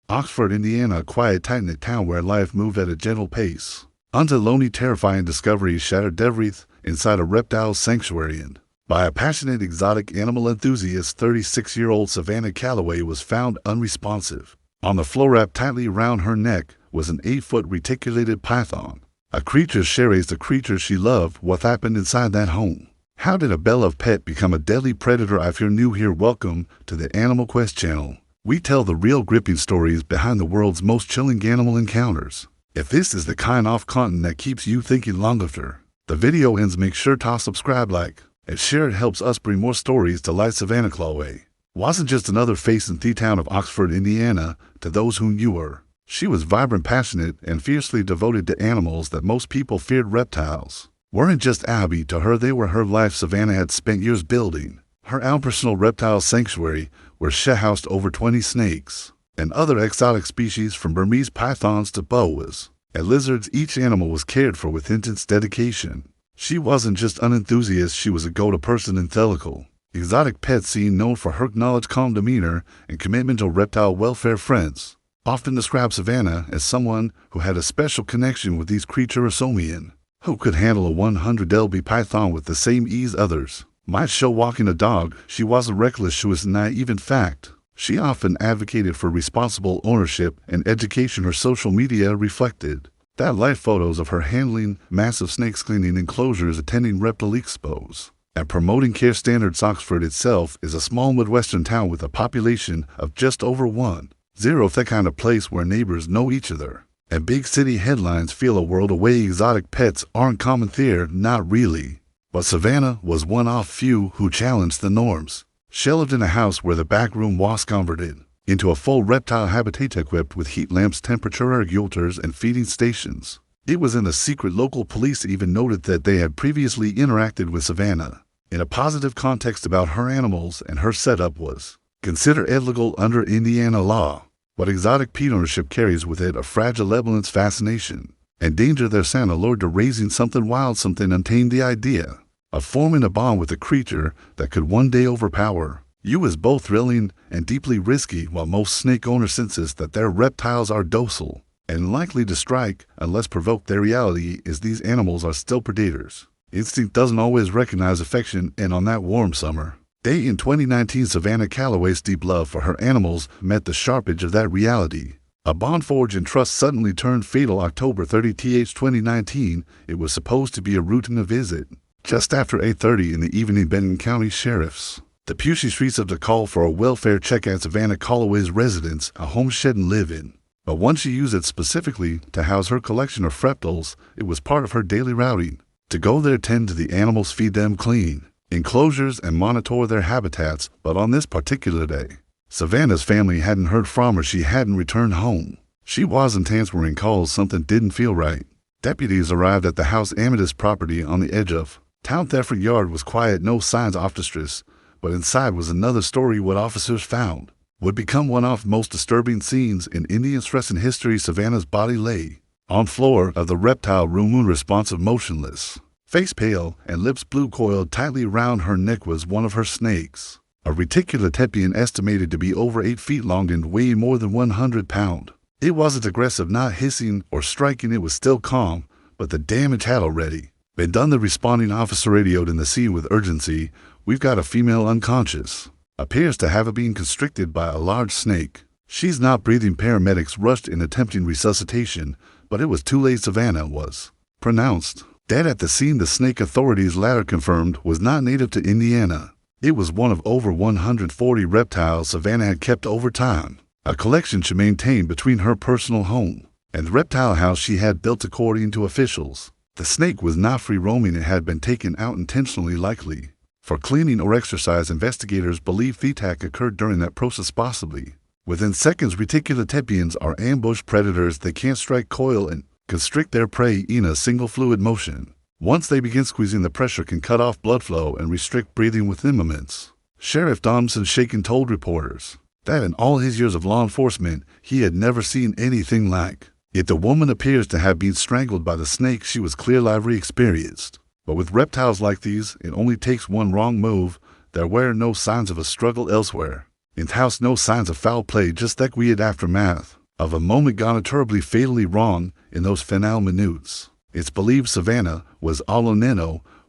Oxford, Indiana, a quiet, tight-knit town where life moved at a gentle pace. Until lonely, terrifying discoveries shattered everything inside a reptile sanctuary by a passionate exotic animal enthusiast. 36-year-old Savannah Calloway was found unresponsive. On the floor, wrapped tightly around her neck, was an 8-foot reticulated python. A creature she raised, a creature she loved. What happened inside that home? How did a beloved pet become a deadly predator? If you're new here, welcome to the Animal Quest channel. We tell the real gripping stories behind the world's most chilling animal encounters. If this is the kind of content that keeps you thinking long after the video ends, make sure to subscribe, like, and share. It helps us bring more stories to light. Savannah Calloway wasn't just another face in the town of Oxford, Indiana. To those who knew her, she was vibrant, passionate, and fiercely devoted to animals that most people feared. Reptiles weren't just Abby to her, they were her life. Savannah had spent years building her own personal reptile sanctuary, where she housed over 20 snakes and other exotic species, from Burmese pythons to boas and lizards. Each animal was cared for with intense dedication. She wasn't just an enthusiast, she was a go-to person in Thelical exotic pet scene, known for her knowledge, calm demeanor, and commitment to reptile welfare. Friends often describe Savannah as someone who had a special connection with these creatures, who could handle a 100 lb python with the same ease others might show walking a dog. She wasn't reckless, she was naive. In fact, she often advocated for responsible ownership and education. Her social media reflected that. Live photos of her handling massive snakes, cleaning enclosures, attending reptile expos, and promoting care standards. Oxford itself is a small Midwestern town with a population of just over 1.0, that kind of place where neighbors know each other and big city headlines feel a world away. Exotic pets aren't common there, not really. But Savannah was one of few who challenged the norms. She lived in a house where the back room was converted into a full reptile habitat equipped with heat lamps, temperature regulators, and feeding stations. It was in a secret. Local police even noted that they had previously interacted with Savannah in a positive context about her animals, and her setup was considered illegal under Indiana law. But exotic pet ownership carries with it a fragile elegance, fascination, and danger. There's an allure to raising something wild, something untamed. The idea of forming a bond with a creature that could one day overpower you is both thrilling and deeply risky. While most snake owners sense that their reptiles are docile and likely to strike unless provoked, their reality is these animals are still predators. Instinct doesn't always recognize affection, and on that warm summer day in 2019, Savannah Calloway's deep love for her animals met the sharp edge of that reality. A bond forged in trust suddenly turned fatal. October 30, 2019, it was supposed to be a routine visit. Just after 8:30 in the evening, Benton County sheriffs the Pusey streets of the call for a welfare check at Savannah Calloway's residence, a homestead and live-in. But once she used it specifically to house her collection of reptiles, it was part of her daily routine to go there, tend to the animals, feed them, clean enclosures, and monitor their habitats. But on this particular day, Savannah's family hadn't heard from her. She hadn't returned home. She wasn't answering calls. Something didn't feel right. Deputies arrived at the house Amethyst property on the edge of town. Thetford yard was quiet, no signs of distress, but inside was another story. What officers found would become one of the most disturbing scenes in Indian stress in history. Savannah's body lay on floor of the reptile room, unresponsive, motionless, face pale, and lips blue. Coiled tightly around her neck was one of her snakes, a reticulatepian estimated to be over 8 feet long and weighing more than 100 pounds. It wasn't aggressive, not hissing or striking. It was still calm, but the damage had already been done. The responding officer radioed in the scene with urgency. "We've got a female unconscious. Appears to have been constricted by a large snake. She's not breathing." Paramedics rushed in attempting resuscitation, but it was too late. Savannah was pronounced dead at the scene. The snake, authorities later confirmed, was not native to Indiana. It was one of over 140 reptiles Savannah had kept over time, a collection she maintained between her personal home and the reptile house she had built. According to officials, the snake was not free roaming. It had been taken out intentionally, likely for cleaning or exercise. Investigators believe the attack occurred during that process, possibly within seconds. Reticulatepians are ambush predators. They can't strike, coil, and constrict their prey in a single fluid motion. Once they begin squeezing, the pressure can cut off blood flow and restrict breathing within moments. Sheriff Thompson Shaken told reporters that in all his years of law enforcement, he had never seen anything like it. The woman appears to have been strangled by the snake. She was clearly experienced. But with reptiles like these, it only takes one wrong move. There were no signs of a struggle elsewhere. In house, no signs of foul play, just that weird aftermath of a moment gone terribly fatally wrong in those final minutes. It's believed Savannah was all on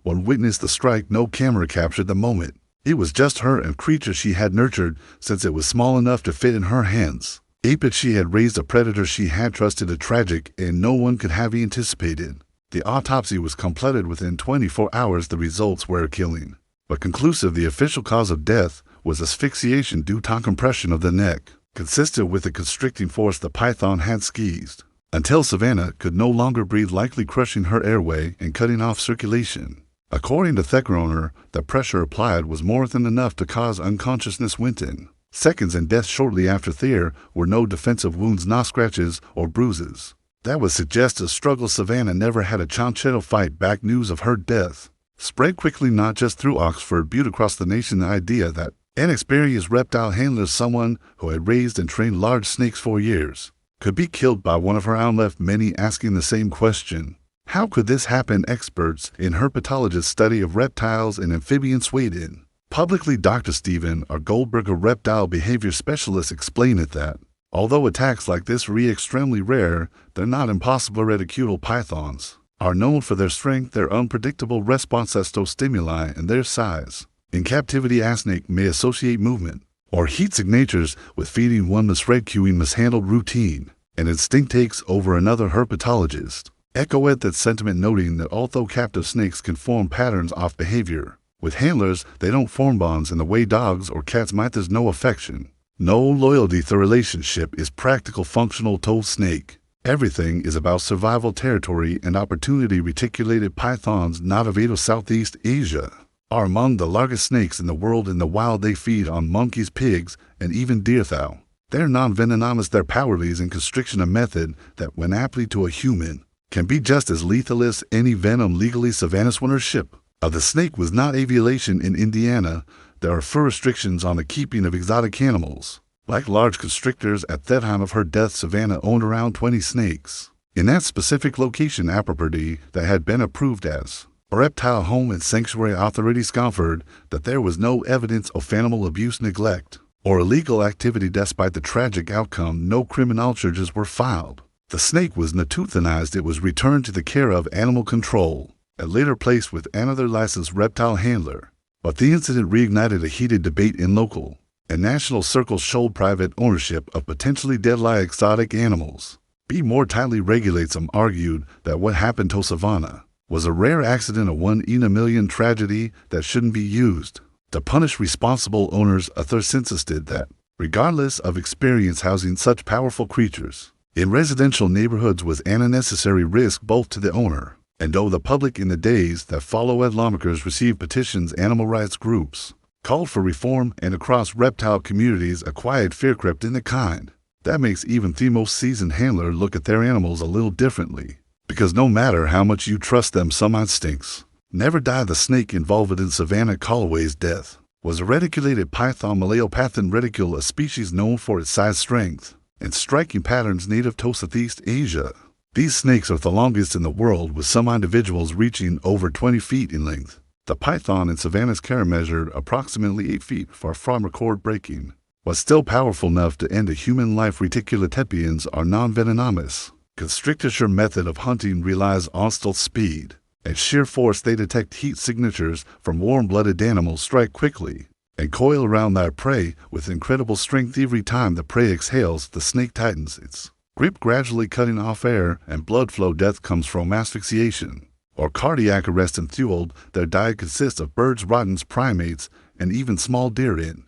when witnessed the strike. No camera captured the moment. It was just her and creature she had nurtured since it was small enough to fit in her hands. Ape she had raised, a predator she had trusted, a tragic and no one could have anticipated. The autopsy was completed within 24 hours. The results were killing, but conclusive. The official cause of death was asphyxiation due to compression of the neck, consistent with the constricting force the python had squeezed until Savannah could no longer breathe, likely crushing her airway and cutting off circulation. According to the owner, the pressure applied was more than enough to cause unconsciousness within seconds, and death shortly after. There were no defensive wounds, no scratches or bruises. That would suggest a struggle. Savannah never had a chance to fight back. News of her death spread quickly, not just through Oxford but across the nation. The idea that an experienced reptile handler, someone who had raised and trained large snakes for years, could be killed by one of her own, left many asking the same question. How could this happen? Experts in herpetologist study of reptiles and amphibians weighed in publicly. Dr. Stephen R. Goldberg, a reptile behavior specialist, explained it that although attacks like this are extremely rare, they're not impossible. Reticular pythons are known for their strength, their unpredictable responses to stimuli, and their size. In captivity, a snake may associate movement or heat signatures with feeding. One misrecuing mishandled routine and instinct takes over another. Herpetologist echoed that sentiment, noting that although captive snakes can form patterns of behavior with handlers, they don't form bonds in the way dogs or cats might. There's no affection, no loyalty. The relationship is practical, functional. Told snake everything is about survival, territory, and opportunity. Reticulated pythons, native to Southeast Asia, are among the largest snakes in the world. In the wild, they feed on monkeys, pigs, and even deer. Though they're non-venomous, their powerless in constriction, a method that, when applied to a human, can be just as lethal as any venom. Legally, Savannah's ownership of the snake was not a violation. In Indiana, there are fur restrictions on the keeping of exotic animals, like large constrictors. At the time of her death, Savannah owned around 20 snakes in that specific location, a property that had been approved as a reptile home and sanctuary. Authorities confirmed that there was no evidence of animal abuse, neglect, or illegal activity. Despite the tragic outcome, no criminal charges were filed. The snake was not euthanized. It was returned to the care of animal control and later placed with another licensed reptile handler. But the incident reignited a heated debate in local and national circles. Showed private ownership of potentially deadly exotic animals be more tightly regulated. Some argued that what happened to Savannah was a rare accident, a 1 in a million tragedy that shouldn't be used to punish responsible owners. Others insisted that, regardless of experience housing such powerful creatures in residential neighborhoods was an unnecessary risk both to the owner and to the public. In the days that followed, lawmakers received petitions. Animal rights groups called for reform, and across reptile communities a quiet fear crept in. The kind that makes even the most seasoned handler look at their animals a little differently, because no matter how much you trust them, some instincts never die. The snake involved in Savannah Calloway's death was a reticulated python, Malaopathan reticule, a species known for its size, strength, and striking patterns native to Southeast Asia. These snakes are the longest in the world, with some individuals reaching over 20 feet in length. The python in Savannah's care measured approximately 8 feet, far from record-breaking, but still powerful enough to end a human life. Reticulotepians are non-venomous. Constrictor's method of hunting relies on stealth, speed, and sheer force. They detect heat signatures from warm-blooded animals, strike quickly, and coil around their prey with incredible strength. Every time the prey exhales, the snake tightens its grip, gradually cutting off air and blood flow. Death comes from asphyxiation or cardiac arrest. And fueled, their diet consists of birds, rodents, primates, and even small deer. In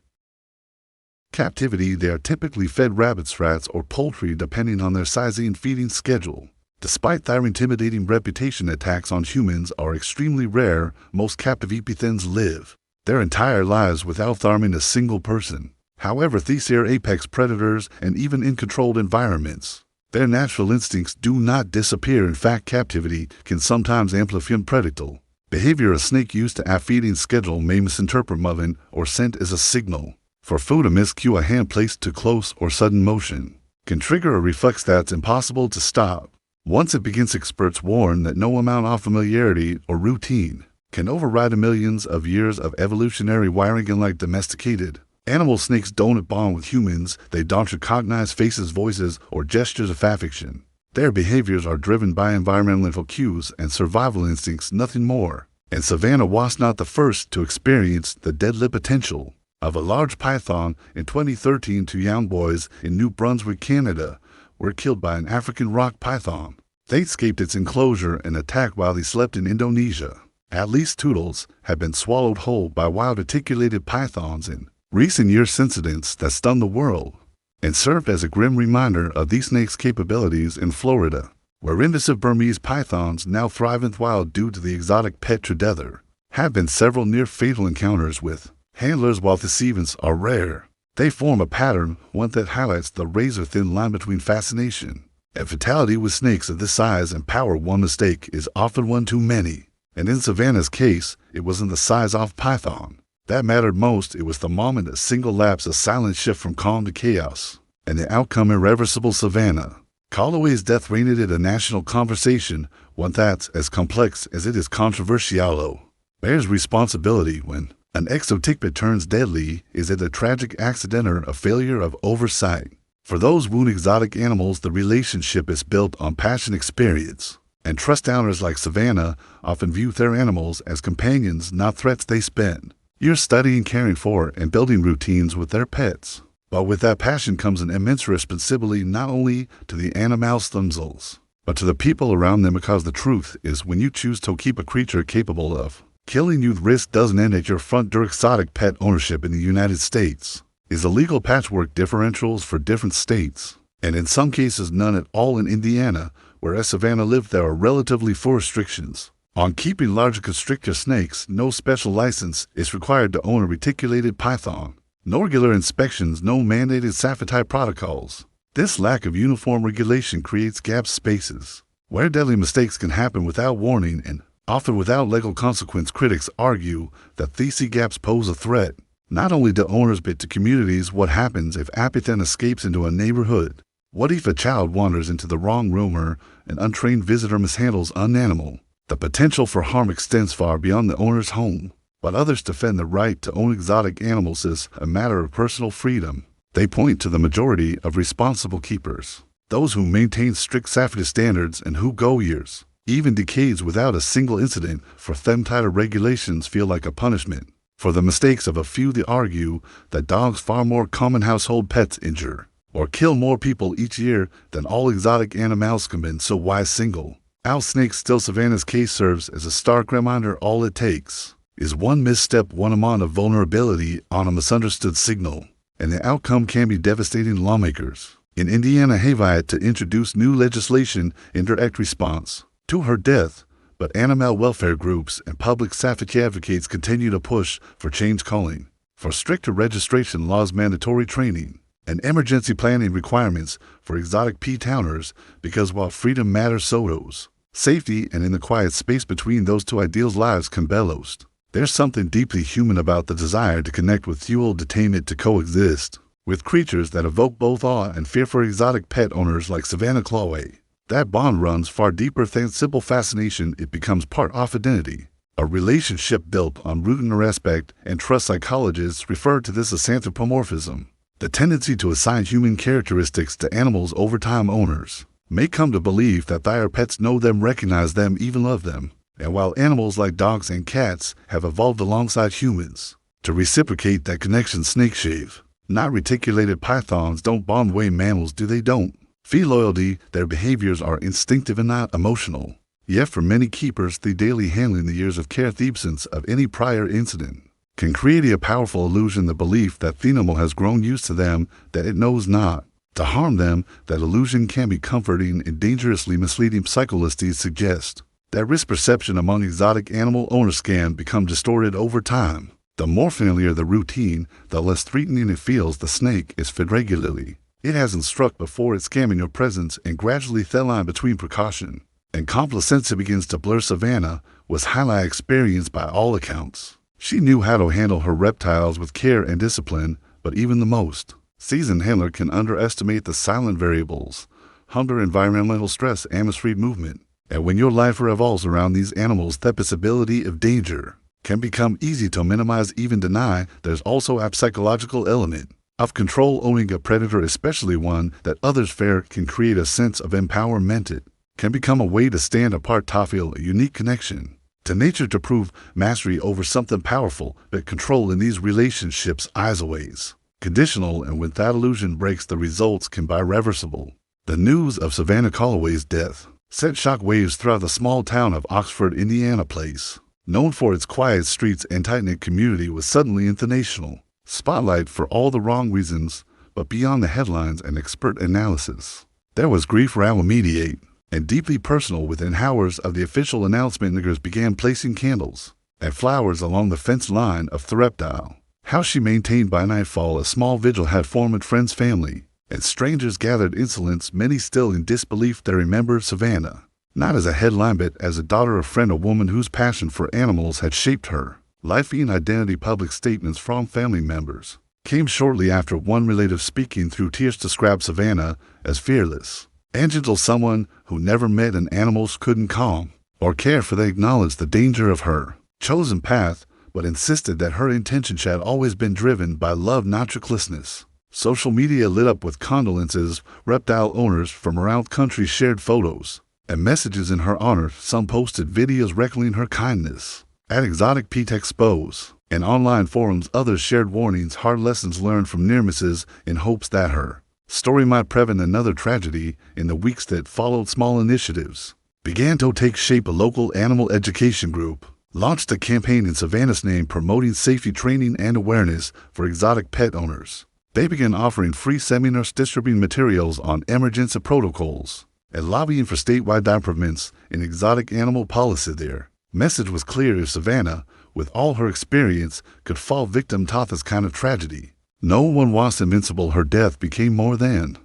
captivity, they are typically fed rabbits, rats, or poultry, depending on their sizing and feeding schedule. Despite their intimidating reputation, attacks on humans are extremely rare. Most captive epithens live their entire lives without harming a single person. However, these are apex predators, and even in controlled environments, their natural instincts do not disappear. In fact, captivity can sometimes amplify predictable behavior. A snake used to a feeding schedule may misinterpret movement or scent as a signal for food. A miscue, a hand placed too close, or sudden motion can trigger a reflex that's impossible to stop. Once it begins, experts warn that no amount of familiarity or routine can override millions of years of evolutionary wiring. Unlike domesticated Animal snakes don't bond with humans, they don't recognize faces, voices, or gestures of affection. Their behaviors are driven by environmental cues and survival instincts, nothing more. And Savannah was not the first to experience the deadly potential of a large python. In 2013, two young boys in New Brunswick, Canada, were killed by an African rock python. They escaped its enclosure and attacked while they slept in Indonesia. At least turtles have been swallowed whole by wild articulated pythons in recent years, incidents that stunned the world and served as a grim reminder of these snakes' capabilities in Florida, where invasive Burmese pythons now thrive in the wild due to the exotic pet predator. Have been several near-fatal encounters with handlers. While these events are rare, they form a pattern, one that highlights the razor-thin line between fascination and fatality with snakes of this size and power. One mistake is often one too many, and in Savannah's case, it wasn't the size of python that mattered most. It was the moment, a single lapse, a silent shift from calm to chaos, and the outcome irreversible. Savannah Calloway's death reignited a national conversation, one that's as complex as it is controversial. Bears responsibility when an exotic pet turns deadly. Is it a tragic accident or a failure of oversight? For those wounded exotic animals, the relationship is built on passion, experience, and trust. Owners like Savannah often view their animals as companions, not threats. They spend years studying, caring for, and building routines with their pets. But with that passion comes an immense responsibility, not only to the animals themselves, but to the people around them, because the truth is, when you choose to keep a creature capable of killing you, the risk doesn't end at your front door. Exotic pet ownership in the United States is a legal patchwork, differentials for different states, and in some cases none at all. In Indiana, whereas Savannah lived, there are relatively few restrictions on keeping large constrictor snakes. No special license is required to own a reticulated python, no regular inspections, no mandated safety protocols. This lack of uniform regulation creates gap spaces where deadly mistakes can happen without warning and often without legal consequence. Critics argue that these gaps pose a threat not only to owners but to communities. What happens if a python escapes into a neighborhood? What if a child wanders into the wrong room or an untrained visitor mishandles an animal? The potential for harm extends far beyond the owner's home. But others defend the right to own exotic animals as a matter of personal freedom. They point to the majority of responsible keepers, those who maintain strict safety standards and who go years, even decades, without a single incident. For them, tighter regulations feel like a punishment for the mistakes of a few. They argue that dogs, far more common household pets, injure or kill more people each year than all exotic animals combined. So why single out snakes? Still, Savannah's case serves as a stark reminder. All it takes is one misstep, one amount of vulnerability on a misunderstood signal, and the outcome can be devastating. Lawmakers in Indiana have to introduce new legislation in direct response to her death, but animal welfare groups and public safety advocates continue to push for change, calling for stricter registration laws, mandatory training, and emergency planning requirements for exotic pet owners, because while freedom matters, so does safety, and in the quiet space between those two ideals, lives can be lost. There's something deeply human about the desire to connect with fuel, detainment, to coexist with creatures that evoke both awe and fear. For exotic pet owners like Savannah Calloway, that bond runs far deeper than simple fascination. It becomes part of identity, a relationship built on root and respect and trust. Psychologists refer to this as anthropomorphism, the tendency to assign human characteristics to animals over time. Owners may come to believe that their pets know them, recognize them, even love them. And while animals like dogs and cats have evolved alongside humans to reciprocate that connection, snake shave, not reticulated pythons, don't bond the way mammals do. They don't feel loyalty. Their behaviors are instinctive and not emotional. Yet for many keepers, the daily handling, the years of care, the absence of any prior incident, can create a powerful illusion, the belief that the animal has grown used to them, that it knows not to harm them. That illusion can be comforting and dangerously misleading. Psychologists suggest that risk perception among exotic animal owners can become distorted over time. The more familiar the routine, the less threatening it feels. The snake is fed regularly. It hasn't struck before. It's scamming your presence, and gradually the line between precaution and complacency begins to blur. Savannah was highly experienced by all accounts. She knew how to handle her reptiles with care and discipline, but even the most seasoned handler can underestimate the silent variables: hunger, environmental stress, atmospheric movement. And when your life revolves around these animals, the possibility of danger can become easy to minimize, even deny. There's also a psychological element of control. Owning a predator, especially one that others fear, can create a sense of empowerment. It can become a way to stand apart, to feel a unique connection to nature, to prove mastery over something powerful. But control in these relationships is always conditional, and when that illusion breaks, the results can be irreversible. The news of Savannah Calloway's death sent shockwaves throughout the small town of Oxford, Indiana. Place known for its quiet streets and tight-knit community was suddenly in the national spotlight for all the wrong reasons. But beyond the headlines and expert analysis, there was grief around immediate and deeply personal. Within hours of the official announcement, niggers began placing candles and flowers along the fence line of the reptile house she maintained. By nightfall, a small vigil had formed. Friends, family, and strangers gathered. Insolence, many still in disbelief. They remembered Savannah not as a headline, but as a daughter, a friend, a woman whose passion for animals had shaped her life and identity. Public statements from family members came shortly after, one relative speaking through tears described Savannah as fearless and gentle, someone who never met an animal couldn't calm or care for. They acknowledged the danger of her chosen path, but insisted that her intentions had always been driven by love, not recklessness. Social media lit up with condolences. Reptile owners from around the country shared photos and messages in her honor. Some posted videos recounting her kindness at exotic pet expos and online forums. Others shared warnings, hard lessons learned from near misses, in hopes that her story might prevent another tragedy. In the weeks that followed, small initiatives began to take shape. A local animal education group launched a campaign in Savannah's name, promoting safety training and awareness for exotic pet owners. They began offering free seminars, distributing materials on emergency protocols, and lobbying for statewide improvements in exotic animal policy. Their message was clear: if Savannah, with all her experience, could fall victim to this kind of tragedy, no one was invincible. Her death became more than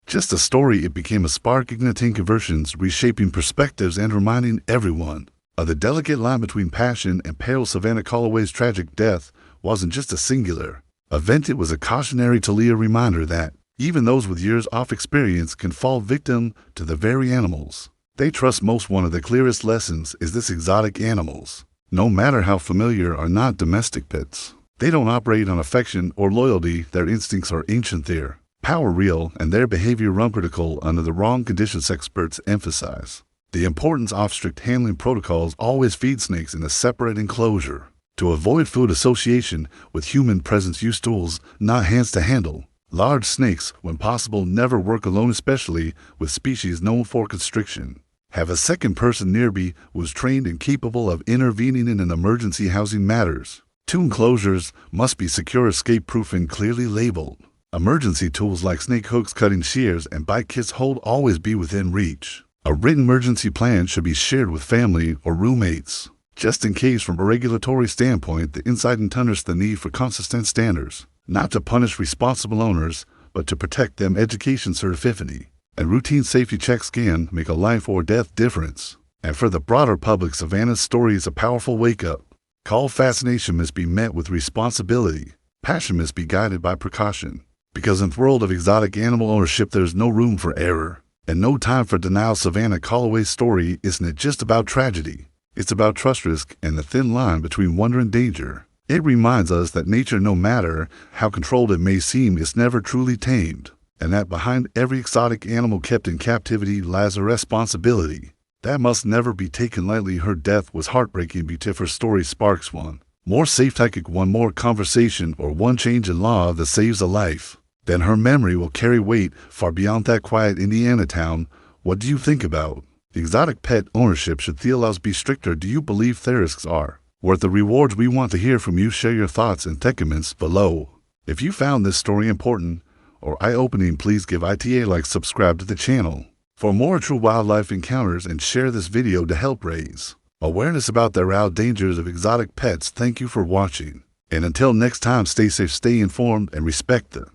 just a story. It became a spark, igniting conversions, reshaping perspectives, and reminding everyone of the delicate line between passion and peril. Savannah Calloway's tragic death wasn't just a singular event, it was a cautionary tale, a reminder that even those with years of experience can fall victim to the very animals they trust most. One of the clearest lessons is this: exotic animals, no matter how familiar, are not domestic pets. They don't operate on affection or loyalty. Their instincts are ancient, their power real, and their behavior uncritical under the wrong conditions. Experts emphasize the importance of strict handling protocols. Always feed snakes in a separate enclosure to avoid food association with human presence. Use tools, not hands, to handle large snakes when possible. Never work alone, especially with species known for constriction. Have a second person nearby who is trained and capable of intervening in an emergency. Housing matters. 2 enclosures must be secure, escape-proof, and clearly labeled. Emergency tools like snake hooks, cutting shears, and bite kits hold always be within reach. A written emergency plan should be shared with family or roommates, just in case. From a regulatory standpoint, the insight enters the need for consistent standards, not to punish responsible owners, but to protect them. Education, certificate, and routine safety checks can make a life or death difference. And for the broader public, Savannah's story is a powerful wake-up call. Fascination must be met with responsibility. Passion must be guided by precaution. Because in the world of exotic animal ownership, there's no room for error and no time for denial. Savannah Calloway's story isn't just about tragedy. It's about trust, risk, and the thin line between wonder and danger. It reminds us that nature, no matter how controlled it may seem, is never truly tamed, and that behind every exotic animal kept in captivity lies a responsibility that must never be taken lightly. Her death was heartbreaking, but her story sparks one more safe tactic, one more conversation, or one change in law that saves a life, then her memory will carry weight far beyond that quiet Indiana town. What do you think about exotic pet ownership? Should the laws be stricter? Do you believe the risks are worth the rewards? We want to hear from you. Share your thoughts in the comments below. If you found this story important or eye-opening, please give it a like, subscribe to the channel for more true wildlife encounters, and share this video to help raise awareness about the real dangers of exotic pets. Thank you for watching, and until next time, stay safe, stay informed, and respect them.